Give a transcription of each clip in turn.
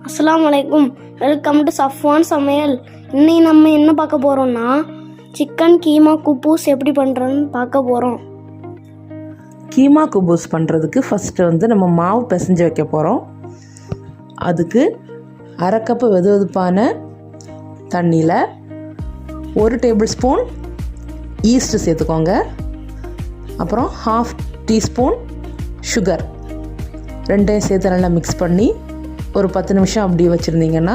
அஸ்ஸலாமுஅலைக்கும். Welcome to Safwan சமையல். இன்னைக்கு நம்ம என்ன பார்க்க போகிறோம்னா சிக்கன் கீமா குபூஸ் எப்படி பண்ணுறதுன்னு பார்க்க போகிறோம். கீமா குபூஸ் பண்ணுறதுக்கு ஃபஸ்ட்டு நம்ம மாவு பிசைஞ்சு வைக்க போகிறோம். அதுக்கு அரை கப்பு வெதுவெதுப்பான தண்ணியில் 1 டேபிள் ஸ்பூன் ஈஸ்ட்டு சேர்த்துக்கோங்க. அப்புறம் 1/2 டீஸ்பூன் சுகர் ரெண்டையும் சேர்த்து நல்லா மிக்ஸ் பண்ணி ஒரு 10 நிமிஷம் அப்படியே வச்சுருந்தீங்கன்னா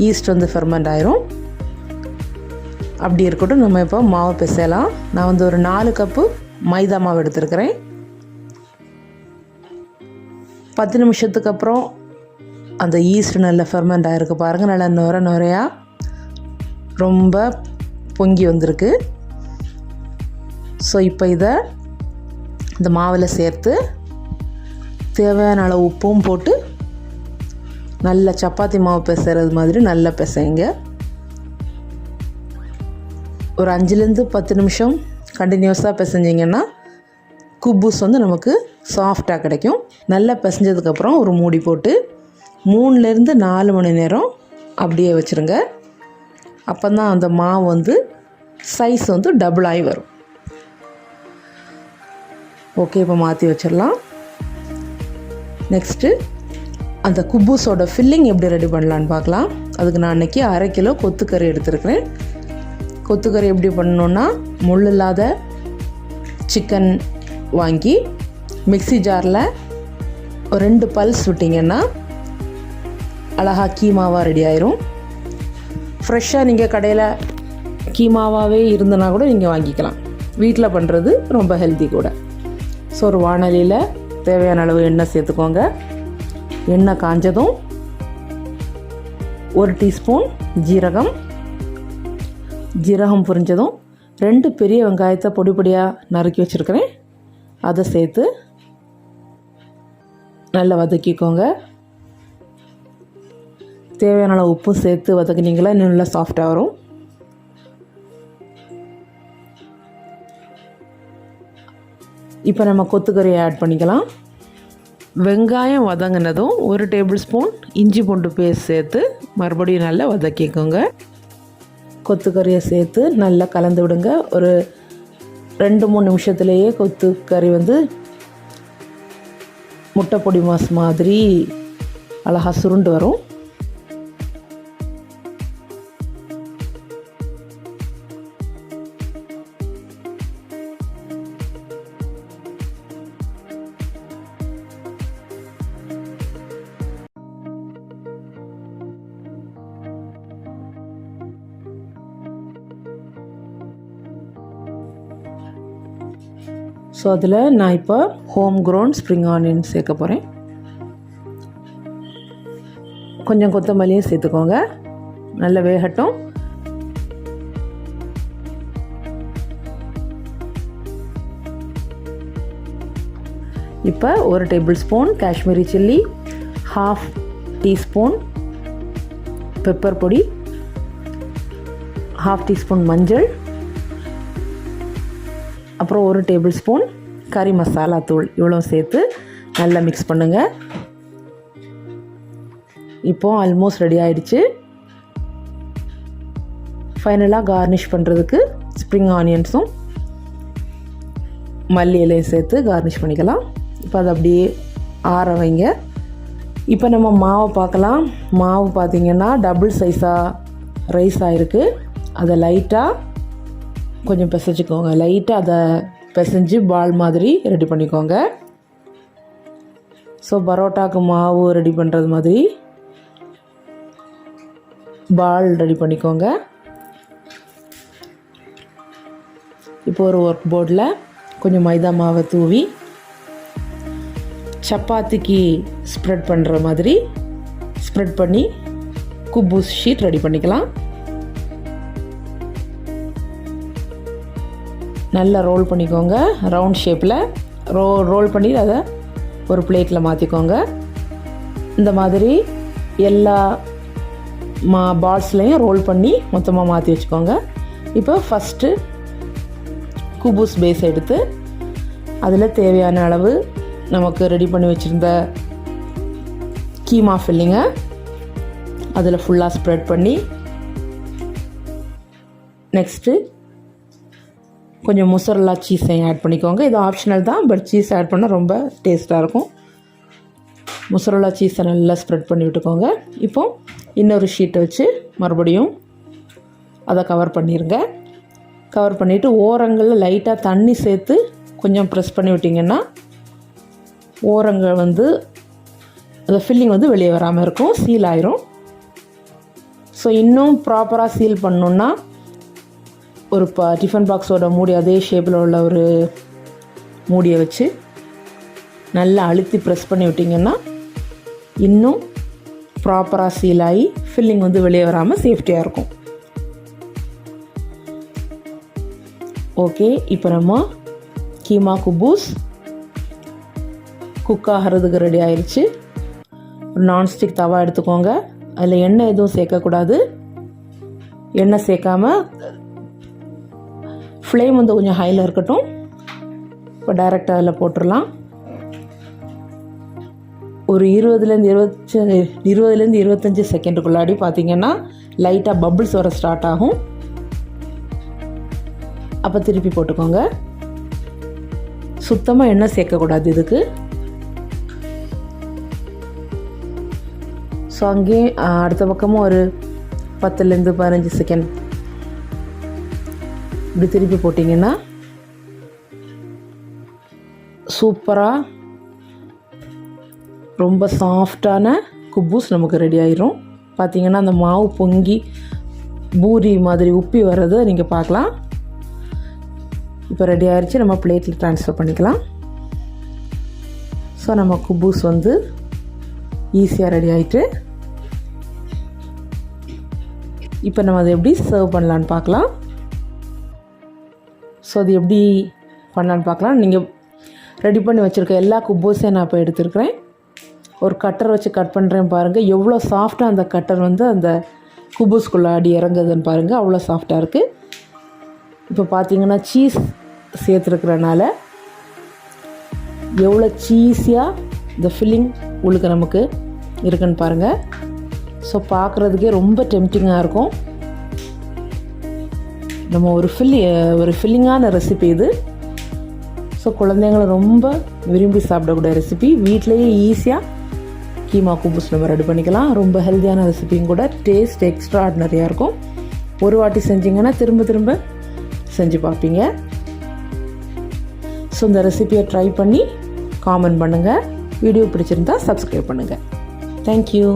ஈஸ்ட் ஃபெர்மெண்ட் ஆயிரும். அப்படி இருக்கட்டும். நம்ம இப்போ மாவு பிசையலாம். நான் ஒரு 4 கப்பு மைதா மாவு எடுத்துருக்கிறேன். 10 நிமிஷத்துக்கு அப்புறம் அந்த ஈஸ்ட் நல்லா ஃபெர்மெண்ட் ஆகிருக்கு பாருங்கள். நல்லா நுரையாக ரொம்ப பொங்கி வந்திருக்கு. ஸோ இப்போ இதை இந்த மாவில் சேர்த்து தேவையான அளவு உப்பும் போட்டு நல்ல சப்பாத்தி மாவு பிசைறது மாதிரி நல்லா பிசைங்க. ஒரு 5லேருந்து 10 நிமிஷம் கண்டினியூஸாக பிசைஞ்சிங்கன்னா குபூஸ் நமக்கு சாஃப்டாக கிடைக்கும். நல்லா பிசைஞ்சதுக்கப்புறம் ஒரு மூடி போட்டு 3லேருந்து 4 மணி நேரம் அப்படியே வச்சுருங்க. அப்போ தான் அந்த மாவு சைஸ் டபுள் ஆகி வரும். ஓகே, இப்போ மாற்றி வச்சிடலாம். நெக்ஸ்ட்டு அந்த குபூஸோட ஃபில்லிங் எப்படி ரெடி பண்ணலான்னு பார்க்கலாம். அதுக்கு நான் அன்றைக்கி 1/2 கிலோ கொத்துக்கறி எடுத்துருக்கிறேன். கொத்துக்கறி எப்படி பண்ணணுன்னா, முள் இல்லாத சிக்கன் வாங்கி மிக்ஸி ஜாரில் ஒரு 2 பல்ஸ் விட்டிங்கன்னா அழகாக கீமாவாக ரெடி ஆயிரும். ஃப்ரெஷ்ஷாக நீங்கள் கடையில் கீமாவாகவே இருந்தனா கூட நீங்கள் வாங்கிக்கலாம். வீட்டில் பண்ணுறது ரொம்ப ஹெல்த்தி கூட. ஸோ ஒரு வாணலியில் தேவையான அளவு எண்ணெய் சேர்த்துக்கோங்க. எண்ணெய் காஞ்சதும் 1 டீஸ்பூன் ஜீரகம் பொரிஞ்சதும் 2 பெரிய வெங்காயத்தை பொடி பொடியாக நறுக்கி வச்சுருக்கிறேன். அதை சேர்த்து நல்லா வதக்கிக்கோங்க. தேவையான அளவு உப்பு சேர்த்து வதக்கினீங்களா இன்னும் நல்லா சாஃப்டாக வரும். இப்போ நம்ம கொத்துக்கறியை ஆட் பண்ணிக்கலாம். வெங்காயம் வதங்கினதும் 1 டேபிள் ஸ்பூன் இஞ்சி பூண்டு பேஸ்ட் சேர்த்து மறுபடியும் நல்லா வதக்கிக்கோங்க. கொத்துக்கறியை சேர்த்து நல்லா கலந்து விடுங்க. ஒரு 2-3 நிமிஷத்துலேயே கொத்துக்கறி முட்டை பொடி மாஸ் மாதிரி அழகாக சுருண்டு வரும். ஸோ அதில் நான் இப்போ ஹோம் க்ரோன் ஸ்ப்ரிங் ஆனியன் சேர்க்க போகிறேன். கொஞ்சம் கொத்தமல்லியும் சேர்த்துக்கோங்க. நல்லா வேகட்டும். இப்போ 1 table spoon Kashmiri chilli, 1/2 teaspoon pepper பொடி, 1/2 டீஸ்பூன் மஞ்சள், அப்புறம் 1 டேபிள் ஸ்பூன் கறி மசாலா தூள், இவ்வளோ சேர்த்து நல்லா மிக்ஸ் பண்ணுங்கள். இப்போது ஆல்மோஸ்ட் ரெடி ஆகிடுச்சு. ஃபைனலாக கார்னிஷ் பண்ணுறதுக்கு ஸ்ப்ரிங் ஆனியன்ஸும் மல்லி இலையும் சேர்த்து கார்னிஷ் பண்ணிக்கலாம். இப்போ அதை அப்படியே ஆற வைங்க. இப்போ நம்ம மாவை பார்க்கலாம். மாவு பார்த்திங்கன்னா டபுள் சைஸாக ரைஸ் ஆகிருக்கு. அதை லைட்டாக கொஞ்சம் பிசைச்சிக்கோங்க. லைட்டாக அதை பிசைஞ்சு பால் மாதிரி ரெடி பண்ணிக்கோங்க. ஸோ பரோட்டாவுக்கு மாவு ரெடி பண்ணுறது மாதிரி பால் ரெடி பண்ணிக்கோங்க. இப்போ ஒரு ஒர்க் போர்டில் கொஞ்சம் மைதா மாவை தூவி சப்பாத்திக்கு ஸ்ப்ரெட் பண்ணுற மாதிரி ஸ்ப்ரெட் பண்ணி குபூஸ் ஷீட் ரெடி பண்ணிக்கலாம். நல்லா ரோல் பண்ணிக்கோங்க. ரவுண்ட் ஷேப்பில் ரோல் பண்ணி அதை ஒரு பிளேட்டில் மாற்றிக்கோங்க. இந்த மாதிரி எல்லா பால்ஸ்லையும் ரோல் பண்ணி மொத்தமாக மாற்றி வச்சுக்கோங்க. இப்போ ஃபஸ்ட்டு குபூஸ் பேஸ் எடுத்து அதில் தேவையான அளவு நமக்கு ரெடி பண்ணி வச்சுருந்த கீமா ஃபில்லிங்கை அதில் ஃபுல்லாக ஸ்ப்ரெட் பண்ணி நெக்ஸ்ட்டு கொஞ்சம் மொசரல்லா சீஸையும் ஆட் பண்ணிக்கோங்க. இது ஆப்ஷனல் தான், பட் சீஸ் ஆட் பண்ணால் ரொம்ப டேஸ்ட்டாக இருக்கும். மொசரல்லா சீஸை நல்லா ஸ்ப்ரெட் பண்ணி விட்டுக்கோங்க. இப்போது இன்னொரு ஷீட்டை வச்சு மறுபடியும் அதை கவர் பண்ணிடுங்க. கவர் பண்ணிவிட்டு ஓரங்களில் லைட்டாக தண்ணி சேர்த்து கொஞ்சம் ப்ரெஸ் பண்ணி விட்டிங்கன்னா ஓரங்கள் வந்து அந்த ஃபில்லிங் வந்து வெளியே வராமல் இருக்கும், சீல் ஆயிரும். ஸோ இன்னும் ப்ராப்பராக சீல் பண்ணணுன்னா ஒரு டிஃபன் பாக்ஸோட மூடி அதே ஷேப்பில் உள்ள ஒரு மூடியை வச்சு நல்லா அழுத்தி ப்ரெஸ் பண்ணி விட்டிங்கன்னா இன்னும் ப்ராப்பராக சீல் ஆகி ஃபில்லிங் வந்து வெளியே வராமல் சேஃப்டியாக இருக்கும். ஓகே, இப்போ நம்ம கீமா குபூஸ் குக் ஆகிறதுக்கு ரெடி ஆயிடுச்சு. ஒரு நான்ஸ்டிக் தவா எடுத்துக்கோங்க. அதில் எண்ணெய் எதுவும் சேர்க்கக்கூடாது. எண்ணெய் சேர்க்காமல் ஃப்ளேம் வந்து கொஞ்சம் ஹையில் இருக்கட்டும். இப்போ டைரெக்டாக அதில் போட்டுடலாம். ஒரு 20-25 செகண்டுக்குள்ளாடி பார்த்திங்கன்னா லைட்டாக பபிள்ஸ் வர ஸ்டார்ட் ஆகும். அப்போ திருப்பி போட்டுக்கோங்க. சுத்தமாக எண்ணெய் சேர்க்கக்கூடாது இதுக்கு. ஸோ அங்கேயும் அடுத்த பக்கமும் ஒரு 10-15 செகண்ட் இப்படி திருப்பி போட்டிங்கன்னா சூப்பராக ரொம்ப சாஃப்டான குப்பூஸ் நமக்கு ரெடி ஆயிரும். பார்த்திங்கன்னா அந்த மாவு பொங்கி பூரி மாதிரி உப்பி வர்றதை நீங்கள் பார்க்கலாம். இப்போ ரெடி ஆயிடுச்சு. நம்ம பிளேட்டில் ட்ரான்ஸ்ஃபர் பண்ணிக்கலாம். ஸோ நம்ம குப்பூஸ் வந்து ஈஸியாக ரெடி ஆகிட்டு இப்போ நம்ம அதை எப்படி சர்வ் பண்ணலான்னு பார்க்கலாம். ஸோ அது எப்படி பண்ணலான்னு பார்க்கலாம். நீங்கள் ரெடி பண்ணி வச்சுருக்க எல்லா குப்பூஸையும் நான் இப்போ எடுத்துருக்கிறேன். ஒரு கட்டர் வச்சு கட் பண்ணுறேன் பாருங்கள். எவ்வளோ சாஃப்டாக அந்த கட்டர் வந்து அந்த குபூஸ்குள்ளே அடி இறங்குதுன்னு பாருங்கள். அவ்வளோ சாஃப்டாக இருக்குது. இப்போ பார்த்தீங்கன்னா சீஸ் சேர்த்துருக்கிறனால எவ்வளோ சீஸியாக இந்த ஃபில்லிங் உள்ளுக்கு நமக்கு இருக்குன்னு பாருங்கள். ஸோ பார்க்குறதுக்கே ரொம்ப டெம்டிங்காக இருக்கும். நம்ம ஒரு ஃபில்லிங்கான ரெசிபி இது. ஸோ குழந்தைங்களை ரொம்ப விரும்பி சாப்பிடக்கூடிய ரெசிபி. வீட்டிலையே ஈஸியாக கீமா குபூஸ் நம்ம ரெடி பண்ணிக்கலாம். ரொம்ப ஹெல்த்தியான ரெசிபியும் கூட. டேஸ்ட் எக்ஸ்ட்ரா ஆர்டினரியாக இருக்கும். ஒரு வாட்டி செஞ்சிங்கன்னா திரும்ப திரும்ப செஞ்சு பார்ப்பீங்க. ஸோ இந்த ரெசிபியை ட்ரை பண்ணி காமெண்ட் பண்ணுங்கள். வீடியோ பிடிச்சிருந்தா சப்ஸ்கிரைப் பண்ணுங்கள். தேங்க்யூ.